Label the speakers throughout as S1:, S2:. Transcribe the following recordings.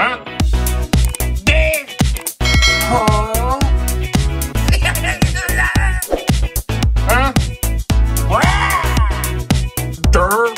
S1: Huh? Huh? Huh? Durr.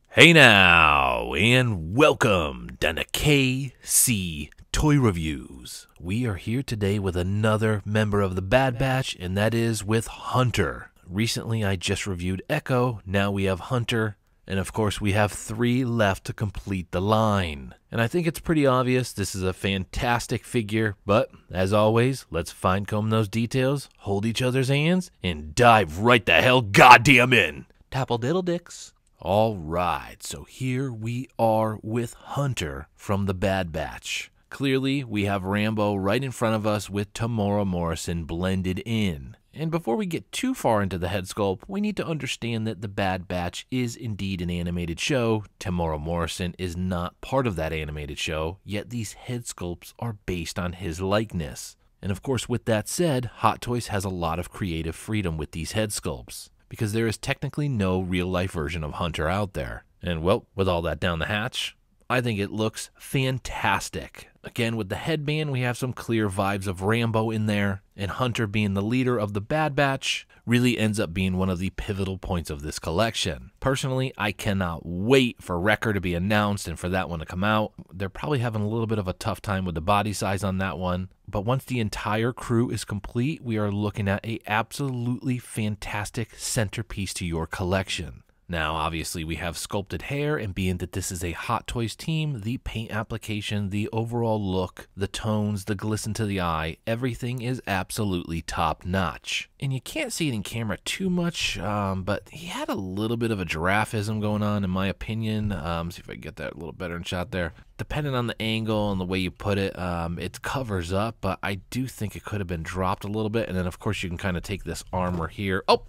S2: Hey now, and welcome down to KC Toy Reviews. We are here today with another member of the Bad Batch, and that is with Hunter. Recently, I just reviewed Echo. Now we have Hunter, and of course, we have 3 left to complete the line. And I think it's pretty obvious this is a fantastic figure, but as always, let's fine-comb those details, hold each other's hands, and dive right the hell goddamn in. Tapple diddle dicks. All right, so here we are with Hunter from the Bad Batch. Clearly, we have Rambo right in front of us with Temuera Morrison blended in. And before we get too far into the head sculpt, we need to understand that the Bad Batch is indeed an animated show. Temuera Morrison is not part of that animated show, yet these head sculpts are based on his likeness. And of course, with that said, Hot Toys has a lot of creative freedom with these head sculpts, because there is technically no real-life version of Hunter out there. And, well, with all that down the hatch, I think it looks fantastic. Again, with the headband, we have some clear vibes of Rambo in there, and Hunter being the leader of the Bad Batch really ends up being one of the pivotal points of this collection. Personally, I cannot wait for Wrecker to be announced and for that one to come out. They're probably having a little bit of a tough time with the body size on that one, but once the entire crew is complete, we are looking at a absolutely fantastic centerpiece to your collection. Now, obviously, we have sculpted hair, and being that this is a Hot Toys team, the paint application, the overall look, the tones, the glisten to the eye, everything is absolutely top-notch. And you can't see it in camera too much, but he had a little bit of a giraffeism going on, in my opinion. See if I can get that a little better in shot there. Depending on the angle and the way you put it, it covers up, but I do think it could have been dropped a little bit. And then, of course, you can kind of take this armor here. Oh!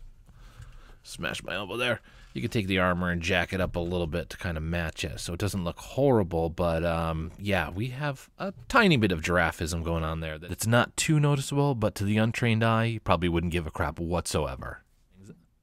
S2: Smashed my elbow there. You can take the armor and jack it up a little bit to kind of match it, so it doesn't look horrible, but yeah, we have a tiny bit of giraffeism going on there. It's not too noticeable, but to the untrained eye, you probably wouldn't give a crap whatsoever.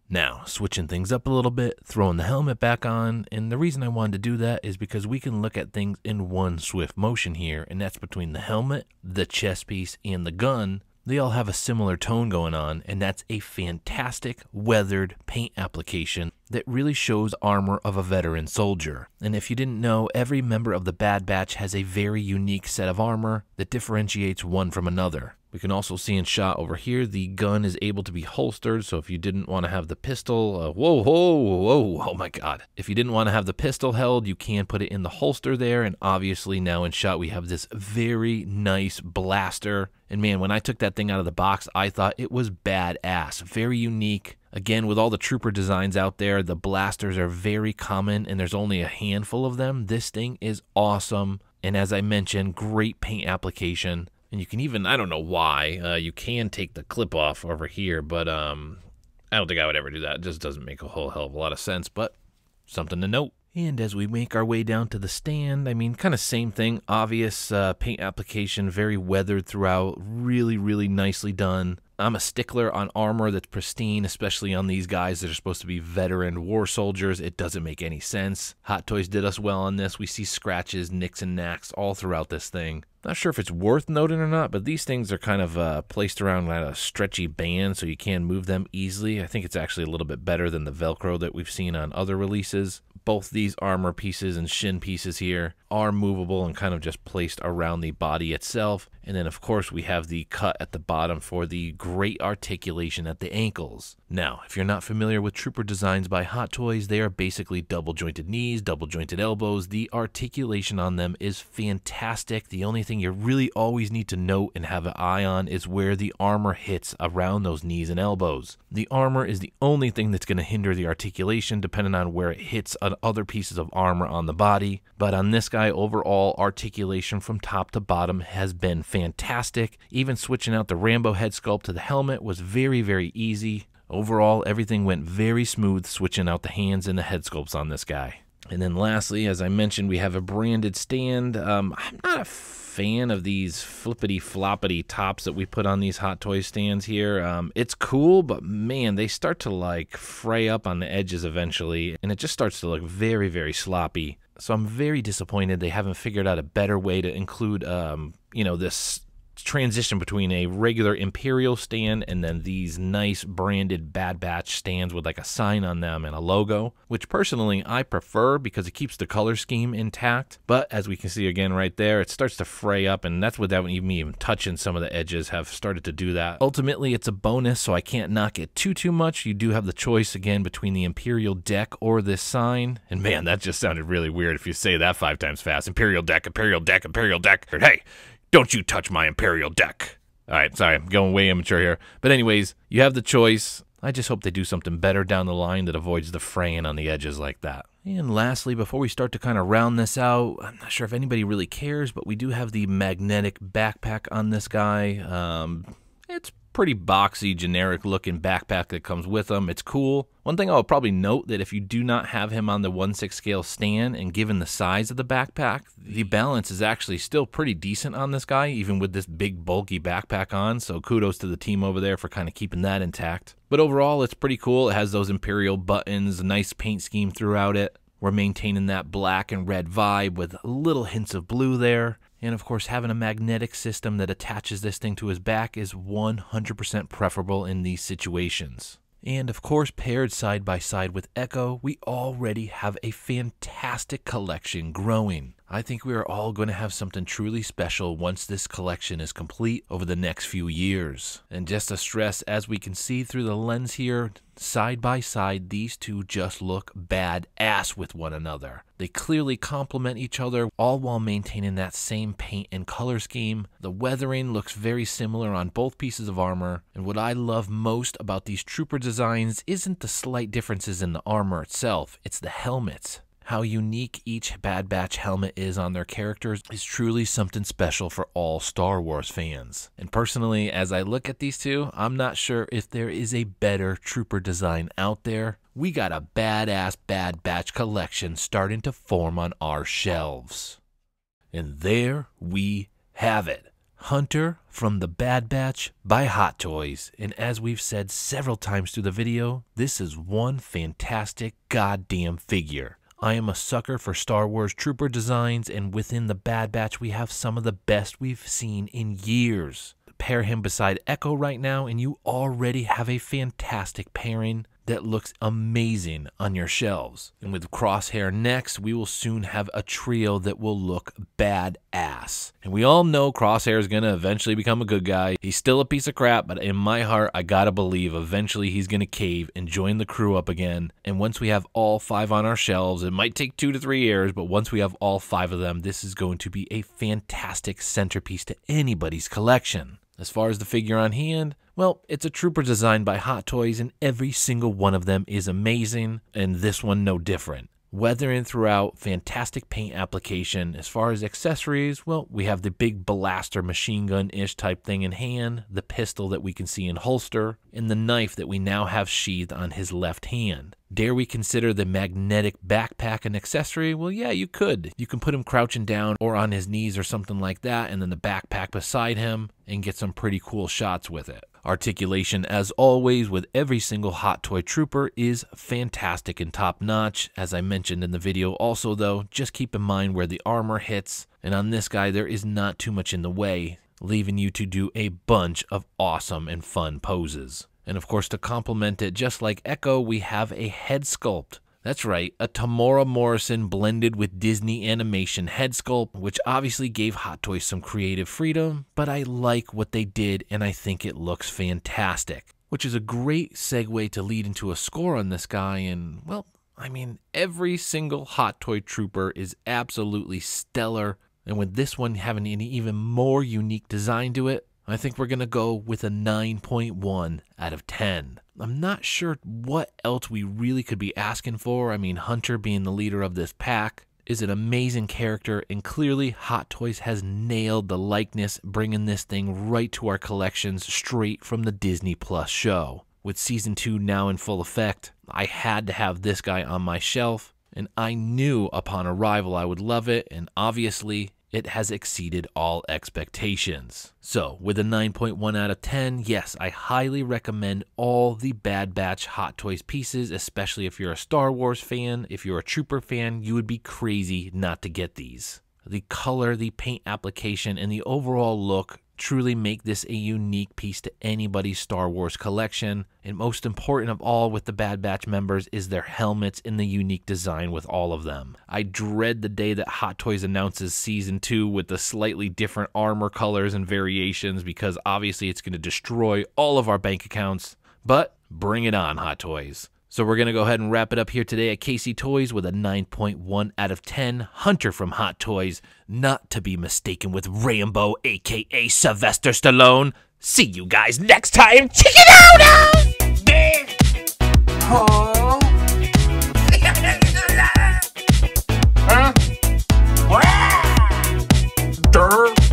S2: Now, switching things up a little bit, throwing the helmet back on, and the reason I wanted to do that is because we can look at things in one swift motion here, and that's between the helmet, the chest piece, and the gun. They all have a similar tone going on, and that's a fantastic weathered paint application that really shows armor of a veteran soldier. And if you didn't know, every member of the Bad Batch has a very unique set of armor that differentiates one from another. We can also see in shot over here, the gun is able to be holstered, so if you didn't want to have the pistol, oh my god. If you didn't want to have the pistol held, you can put it in the holster there, and obviously now in shot we have this very nice blaster. And man, when I took that thing out of the box, I thought it was badass, very unique. Again, with all the trooper designs out there, the blasters are very common, and there's only a handful of them. This thing is awesome, and as I mentioned, great paint application. And you can even, I don't know why, you can take the clip off over here, but I don't think I would ever do that. It just doesn't make a whole hell of a lot of sense, but something to note. And as we make our way down to the stand, I mean, kind of same thing, obvious paint application, very weathered throughout, really, really nicely done. I'm a stickler on armor that's pristine, especially on these guys that are supposed to be veteran war soldiers. It doesn't make any sense. Hot Toys did us well on this. We see scratches, nicks, and knacks all throughout this thing. Not sure if it's worth noting or not, but these things are kind of placed around a stretchy band so you can move them easily. I think it's actually a little bit better than the Velcro that we've seen on other releases. Both these armor pieces and shin pieces here are movable and kind of just placed around the body itself. And then, of course, we have the cut at the bottom for the great articulation at the ankles. Now, if you're not familiar with trooper designs by Hot Toys, they are basically double-jointed knees, double-jointed elbows. The articulation on them is fantastic. The only thing you really always need to note and have an eye on is where the armor hits around those knees and elbows. The armor is the only thing that's going to hinder the articulation depending on where it hits on other pieces of armor on the body. But on this guy, overall articulation from top to bottom has been fantastic. Even switching out the Rambo head sculpt to the helmet was very, very easy. Overall, everything went very smooth switching out the hands and the head sculpts on this guy. And then lastly, as I mentioned, we have a branded stand. I'm not a fan of these flippity floppity tops that we put on these Hot Toy stands here. It's cool, but man, they start to like fray up on the edges eventually, and it just starts to look very, very sloppy. So I'm very disappointed they haven't figured out a better way to include, this transition between a regular Imperial stand and then these nice branded Bad Batch stands with like a sign on them and a logo, which personally I prefer because it keeps the color scheme intact. But as we can see again right there, it starts to fray up, and that's without me even touching some of the edges have started to do that. Ultimately, it's a bonus, so I can't knock it too much. You do have the choice again between the Imperial deck or this sign. And man, that just sounded really weird if you say that 5 times fast. Imperial deck, Imperial deck, Imperial deck. Hey! Don't you touch my Imperial deck. All right, sorry, I'm going way immature here. But anyways, you have the choice. I just hope they do something better down the line that avoids the fraying on the edges like that. And lastly, before we start to kind of round this out, I'm not sure if anybody really cares, but we do have the magnetic backpack on this guy. It's pretty boxy, generic looking backpack that comes with them. It's cool. One thing I'll probably note that if you do not have him on the 1/6 scale stand, and given the size of the backpack, the balance is actually still pretty decent on this guy, even with this big bulky backpack on. So kudos to the team over there for kind of keeping that intact. But overall, it's pretty cool. It has those Imperial buttons, a nice paint scheme throughout it. We're maintaining that black and red vibe with little hints of blue there. And of course, having a magnetic system that attaches this thing to his back is 100% preferable in these situations. And of course, paired side by side with Echo, we already have a fantastic collection growing. I think we are all going to have something truly special once this collection is complete over the next few years. And just to stress, as we can see through the lens here, side by side, these two just look badass with one another. They clearly complement each other, all while maintaining that same paint and color scheme. The weathering looks very similar on both pieces of armor, and what I love most about these trooper designs isn't the slight differences in the armor itself, it's the helmets. How unique each Bad Batch helmet is on their characters is truly something special for all Star Wars fans. And personally, as I look at these two, I'm not sure if there is a better trooper design out there. We got a badass Bad Batch collection starting to form on our shelves. And there we have it. Hunter from the Bad Batch by Hot Toys. And as we've said several times through the video, this is one fantastic goddamn figure. I am a sucker for Star Wars trooper designs, and within the Bad Batch we have some of the best we've seen in years. Pair him beside Echo right now and you already have a fantastic pairing that looks amazing on your shelves. And with Crosshair next, we will soon have a trio that will look badass. And we all know Crosshair is going to eventually become a good guy. He's still a piece of crap, but in my heart, I gotta believe eventually he's going to cave and join the crew up again. And once we have all 5 on our shelves, it might take 2 to 3 years, but once we have all 5 of them, this is going to be a fantastic centerpiece to anybody's collection. As far as the figure on hand, well, it's a trooper designed by Hot Toys, and every single one of them is amazing, and this one no different. Weathering throughout, fantastic paint application. As far as accessories, well, we have the big blaster machine gun-ish type thing in hand, the pistol that we can see in holster, and the knife that we now have sheathed on his left hand. Dare we consider the magnetic backpack an accessory? Well, yeah, you could. You can put him crouching down or on his knees or something like that, and then the backpack beside him, and get some pretty cool shots with it. Articulation, as always, with every single Hot Toy Trooper is fantastic and top-notch. As I mentioned in the video also, though, just keep in mind where the armor hits, and on this guy there is not too much in the way, leaving you to do a bunch of awesome and fun poses. And of course, to complement it, just like Echo, we have a head sculpt. That's right, a Tamora Morrison blended with Disney animation head sculpt, which obviously gave Hot Toys some creative freedom, but I like what they did and I think it looks fantastic. Which is a great segue to lead into a score on this guy, and well, I mean, every single Hot Toy Trooper is absolutely stellar, and with this one having an even more unique design to it, I think we're going to go with a 9.1 out of 10. I'm not sure what else we really could be asking for. I mean, Hunter being the leader of this pack is an amazing character, and clearly Hot Toys has nailed the likeness, bringing this thing right to our collections straight from the Disney Plus show. With Season 2 now in full effect, I had to have this guy on my shelf. and I knew upon arrival I would love it, and obviously it has exceeded all expectations. So, with a 9.1 out of 10, yes, I highly recommend all the Bad Batch Hot Toys pieces, especially if you're a Star Wars fan. If you're a Trooper fan, you would be crazy not to get these. The color, the paint application, and the overall look truly make this a unique piece to anybody's Star Wars collection. And most important of all with the Bad Batch members is their helmets and the unique design with all of them. I dread the day that Hot Toys announces Season 2 with the slightly different armor colors and variations, because obviously it's going to destroy all of our bank accounts. But bring it on, Hot Toys. So we're going to go ahead and wrap it up here today at KC Toys with a 9.1 out of 10 Hunter from Hot Toys, not to be mistaken with Rambo, aka Sylvester Stallone. See you guys next time. Check it out!
S1: Huh? Huh? Dirt.